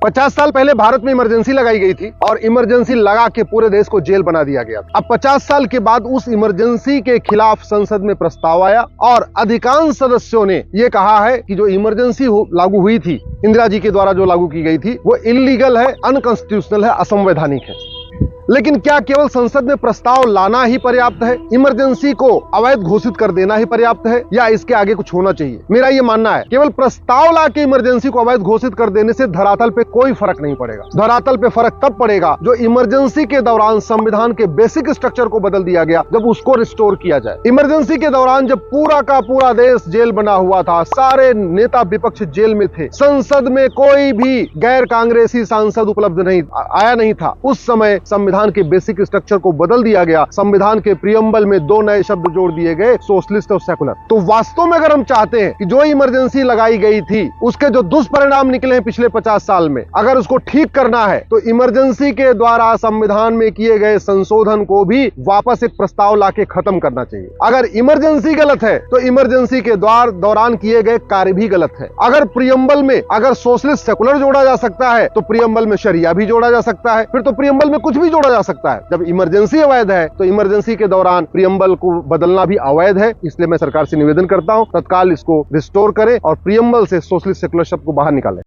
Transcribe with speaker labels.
Speaker 1: 50 साल पहले भारत में इमरजेंसी लगाई गई थी और इमरजेंसी लगा के पूरे देश को जेल बना दिया गया। अब 50 साल के बाद उस इमरजेंसी के खिलाफ संसद में प्रस्ताव आया और अधिकांश सदस्यों ने यह कहा है कि जो इमरजेंसी लागू हुई थी, इंदिरा जी के द्वारा जो लागू की गई थी, वो इलीगल है, अनकॉन्स्टिट्यूशनल है, असंवैधानिक है। लेकिन क्या केवल संसद में प्रस्ताव लाना ही पर्याप्त है? इमरजेंसी को अवैध घोषित कर देना ही पर्याप्त है या इसके आगे कुछ होना चाहिए? मेरा यह मानना है केवल प्रस्ताव ला के इमरजेंसी को अवैध घोषित कर देने से धरातल पे कोई फर्क नहीं पड़ेगा। धरातल पे फर्क तब पड़ेगा जो इमरजेंसी के दौरान संविधान के बेसिक स्ट्रक्चर को बदल दिया गया, जब उसको रिस्टोर किया जाए। इमरजेंसी के दौरान जब पूरा का पूरा देश जेल बना हुआ था, सारे नेता विपक्ष जेल में थे, संसद में कोई भी गैर कांग्रेसी सांसद उपलब्ध नहीं था, उस समय संविधान के बेसिक स्ट्रक्चर को बदल दिया गया। संविधान के प्रियम्बल में 2 नए शब्द जोड़ दिए गए, सोशलिस्ट और सेकुलर। तो वास्तव में अगर हम चाहते हैं कि जो इमरजेंसी लगाई गई थी उसके जो दुष्परिणाम निकले हैं पिछले 50 साल में, अगर उसको ठीक करना है तो इमरजेंसी के द्वारा संविधान में किए गए संशोधन को भी वापस एक प्रस्ताव लाके खत्म करना चाहिए। अगर इमरजेंसी गलत है तो इमरजेंसी के दौरान किए गए कार्य भी गलत है। अगर प्रियम्बल में अगर सोशलिस्ट सेकुलर जोड़ा जा सकता है तो प्रियम्बल में शरिया भी जोड़ा जा सकता है, फिर तो प्रियम्बल में कुछ भी जोड़ा जा सकता है। जब इमरजेंसी अवैध है तो इमरजेंसी के दौरान प्रियम्बल को बदलना भी अवैध है। इसलिए मैं सरकार से निवेदन करता हूं तत्काल इसको रिस्टोर करें और प्रियम्बल से सोशलिस्ट सेकुलर शब्द को बाहर निकालें।